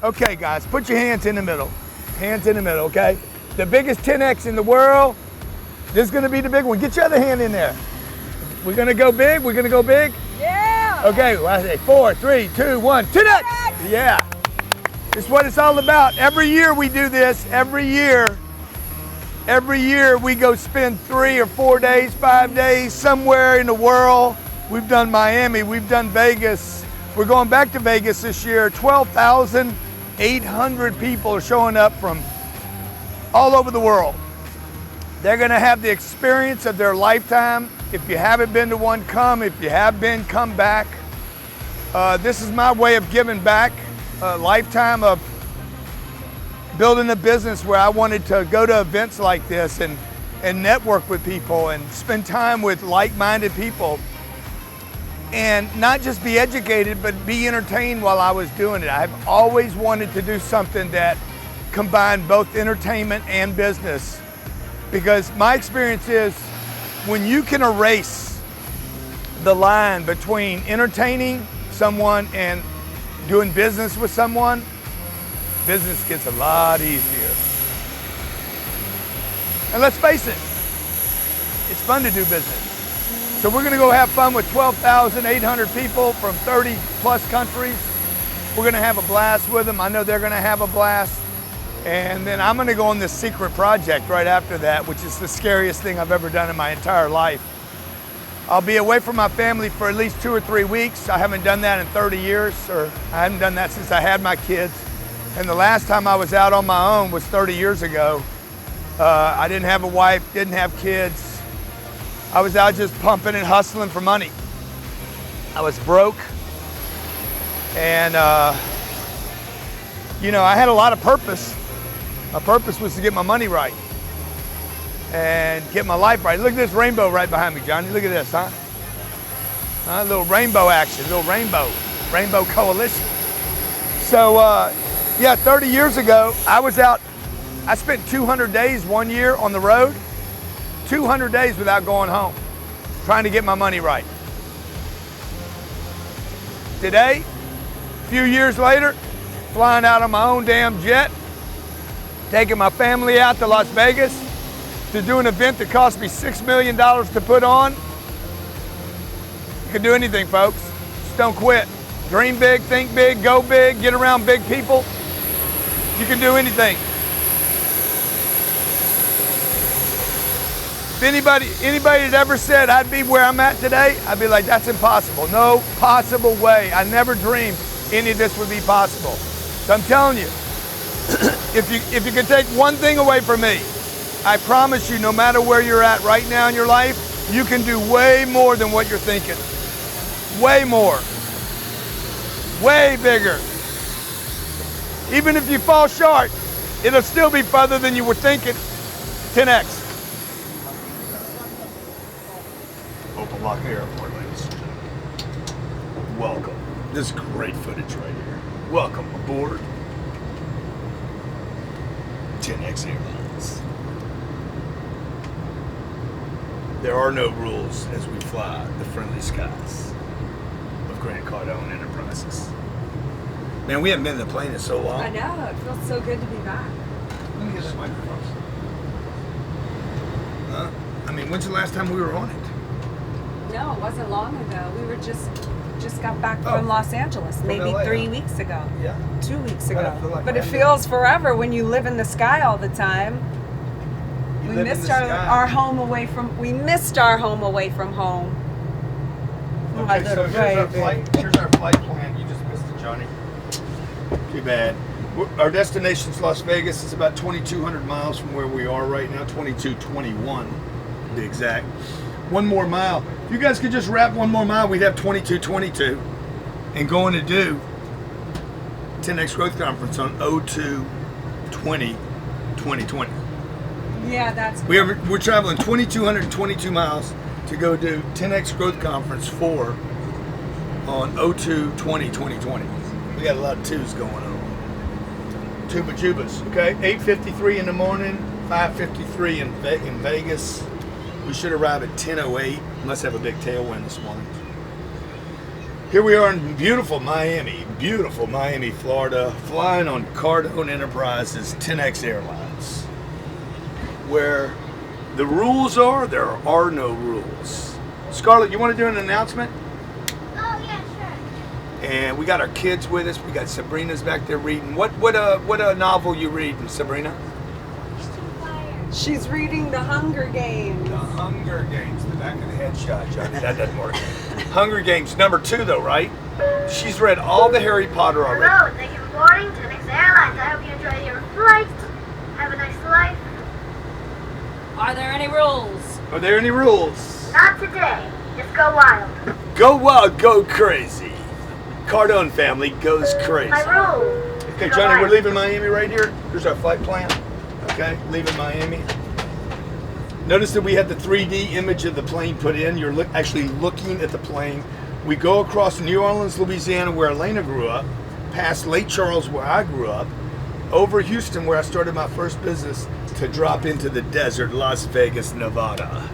Okay, guys, put your hands in the middle. Hands in the middle, okay? The biggest 10X in the world. This is gonna be the big one. Get your other hand in there. We're gonna go big, we're gonna go big? Yeah! Okay, well, I say 4, 3, 2, 1, 10X! Yeah. It's what it's all about. Every year we do this, every year we go spend 3 or 4 days, 5 days somewhere in the world. We've done Miami, we've done Vegas. We're going back to Vegas this year. 12,800 people are showing up from all over the world. They're gonna have the experience of their lifetime. If you haven't been to one, come. If you have been, come back. This is my way of giving back. A lifetime of building a business where I wanted to go to events like this and network with people and spend time with like-minded people and not just be educated, but be entertained while I was doing it. I've always wanted to do something that combined both entertainment and business, because my experience is when you can erase the line between entertaining someone and doing business with someone, business gets a lot easier. And let's face it, it's fun to do business. So we're gonna go have fun with 12,800 people from 30 plus countries. We're gonna have a blast with them. I know they're gonna have a blast. And then I'm gonna go on this secret project right after that, which is the scariest thing I've ever done in my entire life. I'll be away from my family for at least 2 or 3 weeks. I haven't done that in 30 years, or I haven't done that since I had my kids. And the last time I was out on my own was 30 years ago. I didn't have a wife, didn't have kids. I was out just pumping and hustling for money. I was broke. And, you know, I had a lot of purpose. My purpose was to get my money right and get my life right. Look at this rainbow right behind me, Johnny. Look at this, huh? A little rainbow action, little rainbow coalition. So, yeah, 30 years ago, I was out. I spent 200 days one year on the road, 200 days without going home, trying to get my money right. Today, a few years later, flying out on my own damn jet, taking my family out to Las Vegas to do an event that cost me $6 million to put on. You can do anything, folks. Just don't quit. Dream big, think big, go big, get around big people. You can do anything. If anybody had ever said I'd be where I'm at today, I'd be like, that's impossible. No possible way. I never dreamed any of this would be possible. So I'm telling you, if you could take one thing away from me, I promise you, no matter where you're at right now in your life, you can do way more than what you're thinking. Way more. Way bigger. Even if you fall short, it'll still be further than you were thinking. 10X. Open Lock Airport, ladies and gentlemen. Welcome. This is great footage right here. Welcome aboard 10X Airlines. There are no rules as we fly the friendly skies of Grant Cardone Enterprises. Man, we haven't been in the plane in so long. I know, it feels so good to be back. Let me get that microphone. Huh? I mean, when's the last time we were on it? No, it wasn't long ago. We were just got back from Los Angeles, maybe LA, 3 weeks ago. Yeah. 2 weeks God, I ago. feel like But it I'm feels forever when you live in the sky all the time. We missed our home away from home. Okay, so here's our flight plan. You just missed it, Johnny. Too bad. Our destination's Las Vegas. It's about 2,200 miles from where we are right now. 2221 to be exact. One more mile. If you guys could just wrap one more mile, we'd have 2222 and going to do 10X Growth Conference on 02/20/2020. Yeah, that's We're traveling 2,222 miles to go do 10X Growth Conference 4 on 02/20/2020. We got a lot of twos going on. Tuba Jubas, okay? 8:53 in the morning, 5:53 in Vegas. We should arrive at 10:08. Must have a big tailwind this morning. Here we are in beautiful Miami, Florida, flying on Cardone Enterprises 10X Airlines, where the rules are, there are no rules. Scarlett, you want to do an announcement? Oh, yeah, sure. And we got our kids with us. We got Sabrina's back there reading. What novel you reading, Sabrina? She's reading The Hunger Games. The Hunger Games. The back of the headshot, Johnny. That doesn't work. Hunger Games #2, though, right? She's read all the Harry Potter already. Hello, thank you for boarding 10X Airlines. I hope you enjoy your flight. Have a nice life. Are there any rules? Are there any rules? Not today. Just go wild. Go wild, go crazy. Cardone family goes crazy. My rules. Okay, Go Johnny, we're wild. leaving Miami right here. Here's our flight plan. Okay, leaving Miami. Notice that we had the 3D image of the plane put in. You're actually looking at the plane. We go across New Orleans, Louisiana, where Elena grew up, past Lake Charles, where I grew up, over Houston, where I started my first business, to drop into the desert, Las Vegas, Nevada.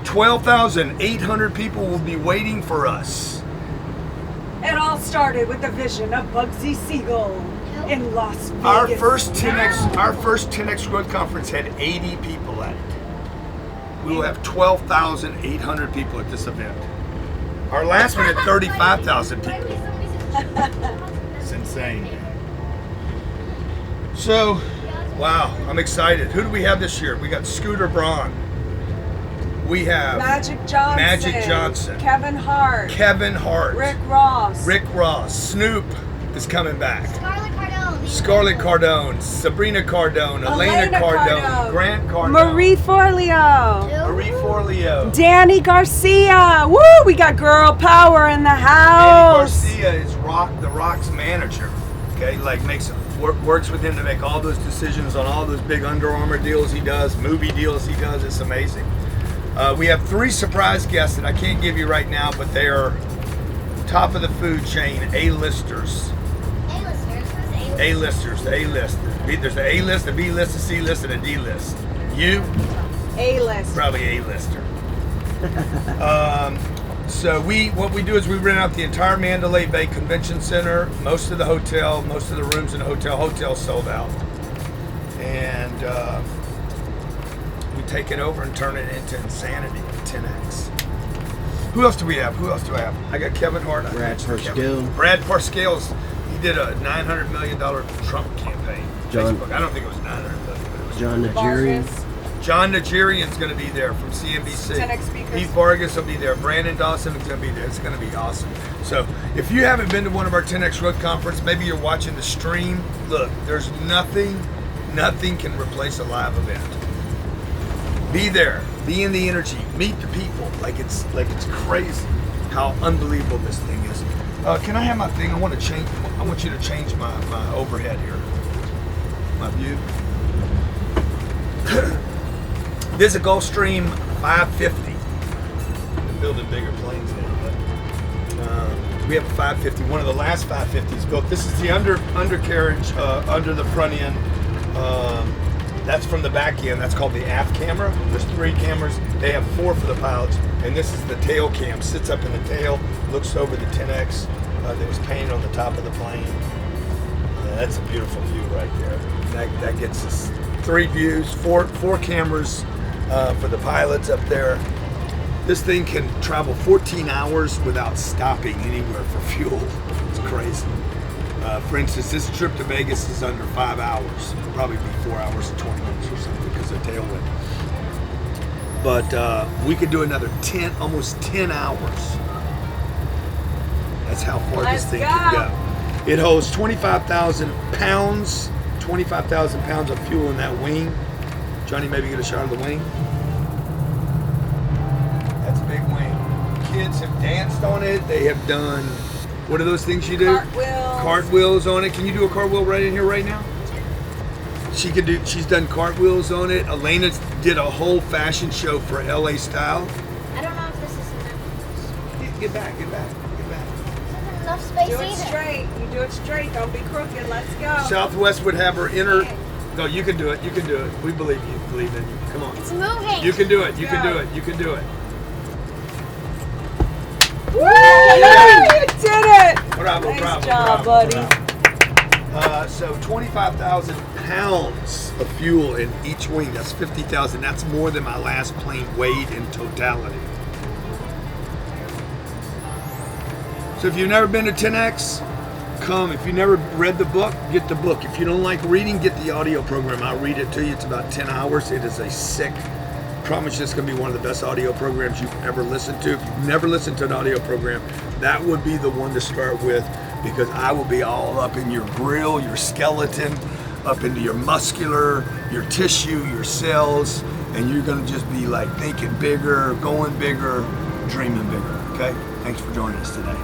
12,800 people will be waiting for us. It all started with the vision of Bugsy Siegel in Las Vegas. Our first 10X Growth Conference had 80 people at it. We will have 12,800 people at this event. Our last one had 35,000 people. It's insane. So, wow, I'm excited. Who do we have this year? We got Scooter Braun. We have Magic Johnson. Kevin Hart. Rick Ross. Snoop is coming back. Scarlett Cardone. Scarlett Cardone, Sabrina Cardone, Elena Cardone, Grant Cardone, Marie Forleo. Marie Forleo. Danny Garcia. Woo! We got girl power in the Danny house. Garcia is The Rock's manager. Okay, like works with him to make all those decisions on all those big Under Armour deals he does, movie deals he does. It's amazing. We have 3 surprise guests that I can't give you right now, but they are top of the food chain, A-listers. A-listers, the A-list. There's the A-list, the B-list, the C-list, and a D-list. You? A-list. Probably A-lister. So what we do is we rent out the entire Mandalay Bay Convention Center, most of the hotel, most of the rooms in the hotel sold out. And we take it over and turn it into insanity, 10X. Who else do we have? I got Kevin Hart. Brad Parscale. Brad Parscale's, he did a $900 million Trump campaign. Facebook. I don't think it was 900 million, but it was John Nigerian. John Nigerian's going to be there from CNBC. 10X speakers. Pete Vargas will be there. Brandon Dawson is going to be there. It's going to be awesome. So if you haven't been to one of our 10X Growth Conference, maybe you're watching the stream. Look, there's nothing can replace a live event. Be there. Be in the energy. Meet the people. Like it's crazy how unbelievable this thing is. Can I have my thing? I want you to change my overhead here. My view. This is a Gulfstream 550. They're building bigger planes now, but we have a 550. One of the last 550s built. This is the undercarriage under the front end. That's from the back end. That's called the aft camera. There's 3 cameras. They have 4 for the pilots, and this is the tail cam. Sits up in the tail, looks over the 10X that was painted on the top of the plane. That's a beautiful view right there. That gets us 3 views, 4 cameras for the pilots up there. This thing can travel 14 hours without stopping anywhere for fuel. It's crazy. For instance, this trip to Vegas is under 5 hours. It'll probably be 4 hours and 20 minutes or something because of tailwind. But we could do another almost 10 hours. That's how far this thing can go. It holds 25,000 pounds of fuel in that wing. Johnny, maybe get a shot of the wing. That's a big wing. Kids have danced on it. They have done, what are those things you do? Cartwheels on it. Can you do a cartwheel right in here right now? She's done cartwheels on it. Elena did a whole fashion show for LA Style. I don't know if this is enough. Get back. Enough space Do it either. straight. You do it straight. Don't be crooked. Let's go. Southwest would have her inner. No, you can do it. We believe you. Believe in you. Come on. It's moving. You can do it. You can do it. Woo! You did it! Bravo, Nice bravo, job, bravo, buddy. bravo. So 25,000 pounds of fuel in each wing. That's 50,000. That's more than my last plane weighed in totality. So if you've never been to 10X, come. If you've never read the book, get the book. If you don't like reading, get the audio program. I'll read it to you. It's about 10 hours. It is a sick, promise you it's going to be one of the best audio programs you've ever listened to. If you've never listened to an audio program, that would be the one to start with, because I will be all up in your grill, your skeleton, up into your muscular, your tissue, your cells, and you're going to just be like thinking bigger, going bigger, dreaming bigger. Okay? Thanks for joining us today.